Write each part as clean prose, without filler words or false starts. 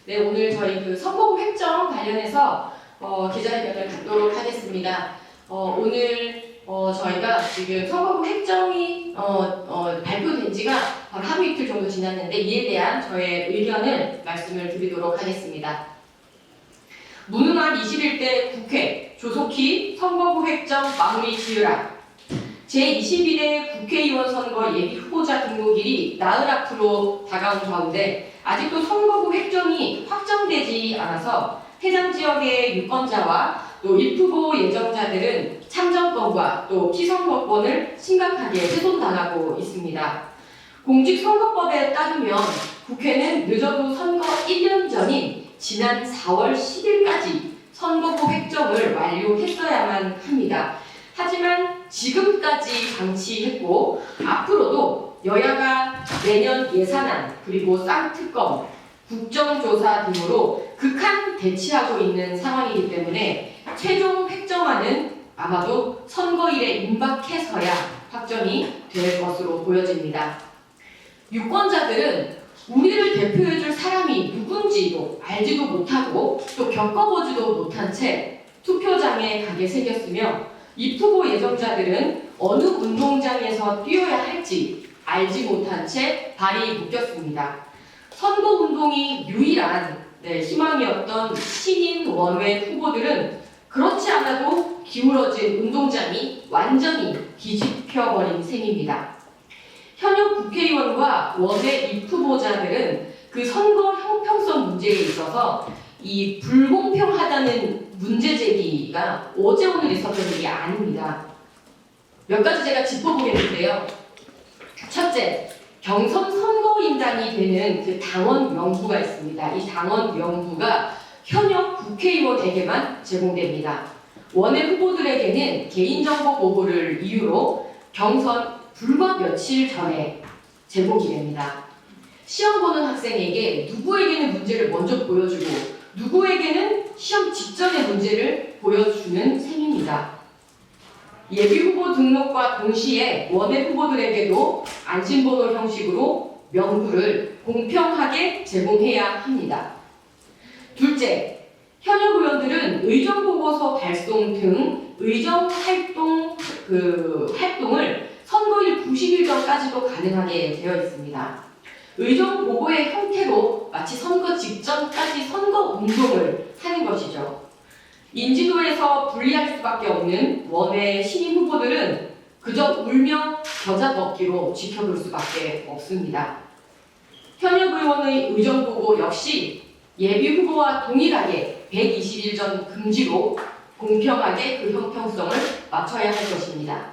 네, 오늘 저희 그 선거구 획정 관련해서 기자회견을 갖도록 하겠습니다. 오늘 저희가 지금 선거구 획정이 발표된 지가 바로 하루 이틀 정도 지났는데 이에 대한 저의 의견을 말씀을 드리도록 하겠습니다. 무능한 21대 국회 조속히 선거구 획정 마무리 지으라. 제21회 국회의원 선거 예비 후보자 등록일이 나흘 앞으로 다가온 가운데 아직도 선거구 획정이 확정되지 않아서 해당 지역의 유권자와 또 입후보 예정자들은 참정권과 또 피선거권을 심각하게 훼손당하고 있습니다. 공직선거법에 따르면 국회는 늦어도 선거 1년 전인 지난 4월 10일까지 선거구 획정을 완료했어야만 합니다. 하지만 지금까지 방치했고 앞으로도 여야가 내년 예산안 그리고 쌍특검, 국정조사 등으로 극한 대치하고 있는 상황이기 때문에 최종 획정안은 아마도 선거일에 임박해서야 확정이 될 것으로 보여집니다. 유권자들은 우리를 대표해줄 사람이 누군지도 알지도 못하고 또 겪어보지도 못한 채 투표장에 가게 생겼으며 입후보 예정자들은 어느 운동장에서 뛰어야 할지 알지 못한 채 발이 묶였습니다. 선거운동이 유일한 희망이었던 신인 원외 후보들은 그렇지 않아도 기울어진 운동장이 완전히 뒤집혀버린 셈입니다. 현역 국회의원과 원외 입후보자들은 그 선거 형평성 문제에 있어서 이 불공평하다는 문제 제기가 어제 오늘 있었던 일이 아닙니다. 몇 가지 제가 짚어보겠는데요. 첫째, 경선 선거인단이 되는 그 당원 명부가 있습니다. 이 당원 명부가 현역 국회의원에게만 제공됩니다. 원외 후보들에게는 개인정보 보호를 이유로 경선 불과 며칠 전에 제공이 됩니다. 시험 보는 학생에게 누구에게는 문제를 먼저 보여주고 누구에게는 시험 직전의 문제를 보여주는 셈입니다. 예비후보 등록과 동시에 원외 후보들에게도 안심번호 형식으로 명부를 공평하게 제공해야 합니다. 둘째, 현역 의원들은 의정보고서 발송 등 의정 활동을 선거일 90일 전까지도 가능하게 되어 있습니다. 의정 보고의 형태로 마치 선거 직전까지 선거 운동을 하는 것이죠. 인지도에서 불리할 수밖에 없는 원외 신인 후보들은 그저 울며 겨자 먹기로 지켜볼 수밖에 없습니다. 현역 의원의 의정 보고 역시 예비 후보와 동일하게 120일 전 금지로 공평하게 그 형평성을 맞춰야 할 것입니다.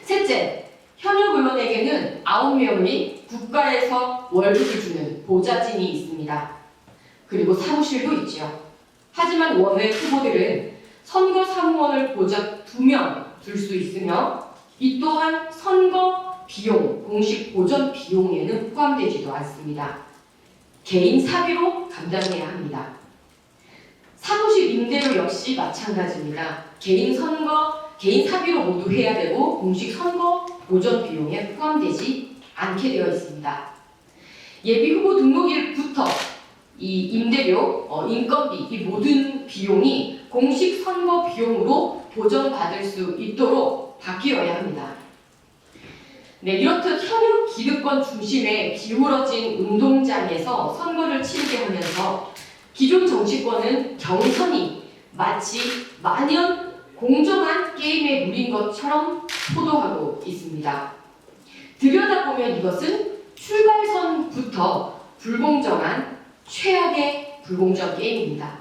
셋째, 현역 의원에게는 9명의 국가에서 월급을 주는 보좌진이 있습니다. 그리고 사무실도 있죠. 하지만 원외 후보들은 선거 사무원을 고작 2명 둘 수 있으며 이 또한 선거 비용, 공식 보전 비용에는 포함되지도 않습니다. 개인 사비로 감당해야 합니다. 사무실 임대료 역시 마찬가지입니다. 개인 사비로 모두 해야 되고 공식 선거 보전 비용에 포함되지 않게 되어 있습니다. 예비 후보 등록일부터 이 임대료, 인건비, 이 모든 비용이 공식 선거 비용으로 보전받을 수 있도록 바뀌어야 합니다. 네, 이렇듯 현역 기득권 중심의 기울어진 운동장에서 선거를 치르게 하면서 기존 정치권은 경선이 마치 만연 공정한 게임의 룰인 것처럼 포도하고 있습니다. 들여다보면 이것은 출발선부터 불공정한 최악의 불공정 게임입니다.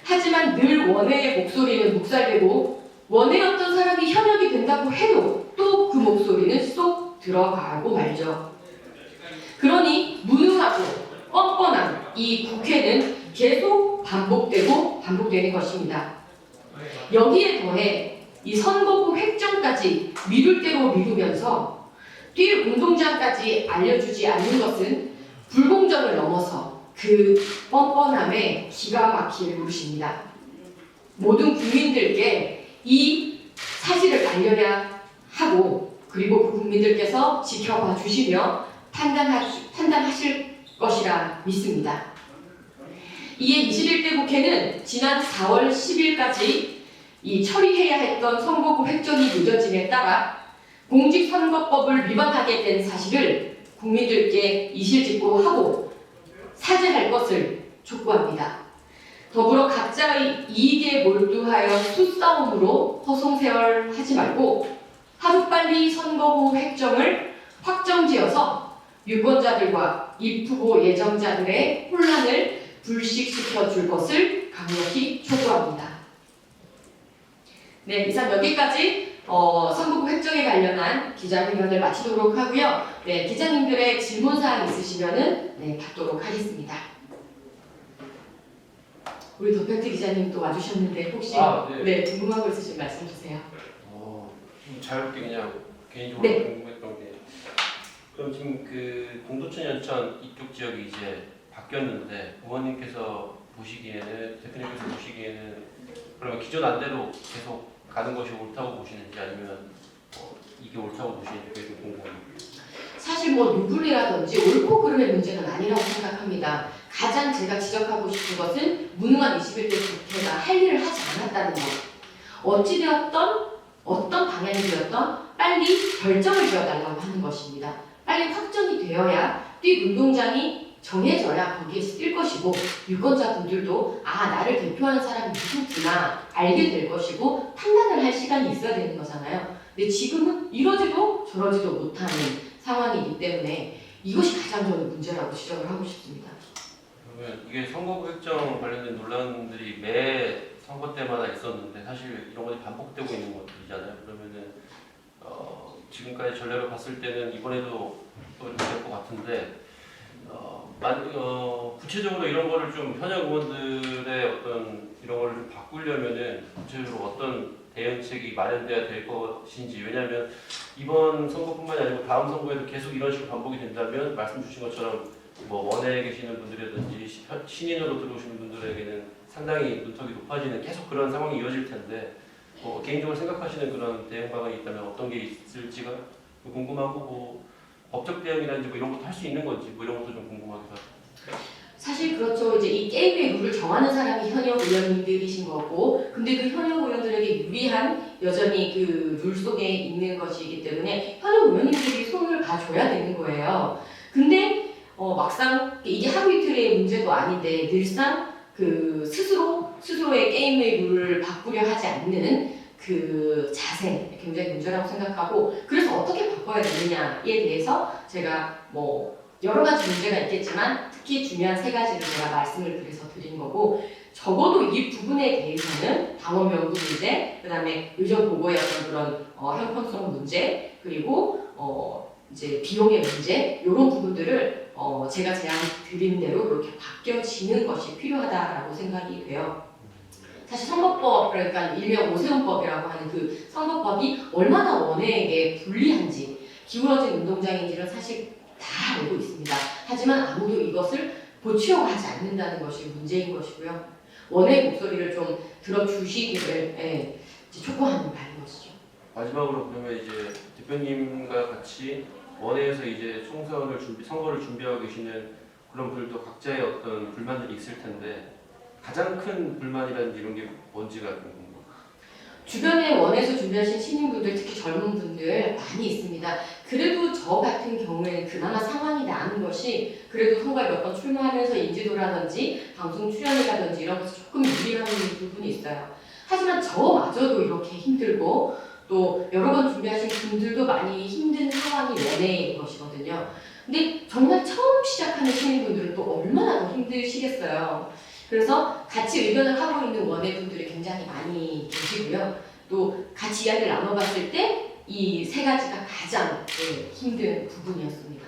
하지만 늘 원외의 목소리는 묵살되고 원외였던 사람이 현역이 된다고 해도 또 그 목소리는 쏙 들어가고 말죠. 그러니 무능하고 뻔뻔한 이 국회는 계속 반복되는 것입니다. 여기에 더해 이 선거구 획정까지 미룰 대로 미루면서 뛸 운동장까지 알려주지 않는 것은 불공정을 넘어서 그 뻔뻔함에 기가 막힐 노릇입니다. 모든 국민들께 이 사실을 알려야 하고 그리고 그 국민들께서 지켜봐 주시며 판단하실 것이라 믿습니다. 이에 21대 국회는 지난 4월 10일까지 이 처리해야 했던 선거구 획정이 늦어짐에 따라 공직선거법을 위반하게 된 사실을 국민들께 이실직고하고 사죄할 것을 촉구합니다. 더불어 각자의 이익에 몰두하여 수싸움으로 허송세월하지 말고 하루빨리 선거구 획정을 확정지어서 유권자들과 입후보 예정자들의 혼란을 불식시켜 줄 것을 강력히 촉구합니다. 네, 이상 여기까지 선거구 획정에 관련한 기자회견을 마치도록 하고요. 네, 기자님들의 질문사항 있으시면은 네, 받도록 하겠습니다. 우리 더팩트 기자님 또 와주셨는데 혹시 네, 궁금한 거 있으시면 말씀 주세요. 좀 자유롭게 그냥 개인적으로 네. 궁금했던 게 그럼 지금 그 동두천 연천 이쪽 지역이 이제 바뀌었는데 의원님께서 보시기에는 대표님께서 보시기에는 그러면 기존 안대로 계속 가는 것이 옳다고 보시는지 아니면 이게 옳다고 보시는지 그게 좀 궁금합니다. 사실 뭐 누불이라든지 옳고 그름의 문제는 아니라고 생각합니다. 가장 제가 지적하고 싶은 것은 무능한 21대 국회가 할 일을 하지 않았다는 것. 어찌되었던 어떤 방향이 되었던 빨리 결정을 지어달라고 하는 것입니다. 빨리 확정이 되어야 뛸 운동장이 정해져야 거기에서 뛸 것이고 유권자분들도 아 나를 대표하는 사람이 누구구나 알게 될 것이고 판단을 할 시간이 있어야 되는 거잖아요. 근데 지금은 이러지도 저러지도 못하는 상황이기 때문에 이것이 가장 저는 문제라고 지적을 하고 싶습니다. 그러면 이게 선거구 획정 관련된 논란들이 매 선거 때마다 있었는데 사실 이런 것이 반복되고 있는 것들이잖아요. 그러면은 지금까지 전례를 봤을 때는 이번에도 또 이렇게 될 것 같은데 구체적으로 이런 거를 좀 현역 의원들의 어떤 이런 거를 좀 바꾸려면은 구체적으로 어떤 대응책이 마련돼야 될 것인지. 왜냐하면 이번 선거뿐만이 아니고 다음 선거에도 계속 이런 식으로 반복이 된다면 말씀 주신 것처럼 뭐 원외에 계시는 분들이라든지 신인으로 들어오시는 분들에게는 상당히 문턱이 높아지는 계속 그런 상황이 이어질 텐데 개인적으로 생각하시는 그런 대응 방안이 있다면 어떤 게 있을지가 궁금하고 뭐 법적 대응이라든지 뭐 이런 것도 할 수 있는 건지 뭐 이런 것도 좀 궁금하기도 하고. 사실 그렇죠. 이제 이 게임의 룰을 정하는 사람이 현역 의원님들이신 거고, 근데 그 현역 의원들에게 유리한 여전히 그 룰 속에 있는 것이기 때문에 현역 의원님들이 손을 봐줘야 되는 거예요. 근데 막상 이게 하루 이틀의 문제도 아닌데 늘상 그 스스로의 게임의 룰을 바꾸려 하지 않는 그 자세 굉장히 문제라고 생각하고, 그래서 어떻게 바꿔야 되느냐에 대해서 제가 뭐 여러 가지 문제가 있겠지만 특히 중요한 세 가지를 제가 말씀을 그래서 드린 거고, 적어도 이 부분에 대해서는 당원 명부 문제, 그 다음에 의정 보고의 어떤 그런 형평성 문제, 그리고 이제 비용의 문제, 이런 부분들을 제가 제안 드린 대로 이렇게 바뀌어지는 것이 필요하다라고 생각이 돼요. 사실 선거법, 그러니까 일명 오세훈법이라고 하는 그 선거법이 얼마나 원외에게 불리한지, 기울어진 운동장인지는 사실 다 알고 있습니다. 하지만 아무도 이것을 고치려고 하지 않는다는 것이 문제인 것이고요. 원외의 목소리를 좀 들어주시기를 촉구하는 바인 것이죠. 마지막으로 그러면 이제 대표님과 같이 원외에서 이제 선거를 준비하고 계시는 그런 분들도 각자의 어떤 불만들이 있을 텐데 가장 큰 불만이라든지 이런 게 뭔지가 궁금해요. 주변에 원에서 준비하신 신인분들, 특히 젊은 분들 많이 있습니다. 그래도 저 같은 경우에는 그나마 상황이 나은 것이 그래도 선거에 몇 번 출마하면서 인지도라든지 방송 출연이라든지 이런 것에 조금 유리한 부분이 있어요. 하지만 저마저도 이렇게 힘들고 또 여러 번 준비하신 분들도 많이 힘든 상황이 원해인 것이거든요. 근데 정말 처음 시작하는 신인분들은 또 얼마나 더 힘드시겠어요. 그래서 같이 의견을 하고 있는 원외분들이 굉장히 많이 계시고요. 또 같이 이야기를 나눠봤을 때 이 세 가지가 가장 힘든 부분이었습니다.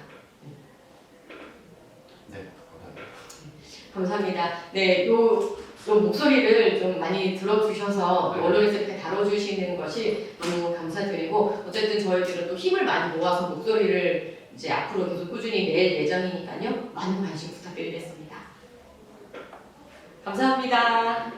네, 감사합니다. 감사합니다. 네, 요 목소리를 좀 많이 들어주셔서 언론에서 이렇게 다뤄주시는 것이 너무 감사드리고, 어쨌든 저희들은 또 힘을 많이 모아서 목소리를 이제 앞으로 계속 꾸준히 낼 예정이니까요. 많은 관심 부탁드리겠습니다. 감사합니다.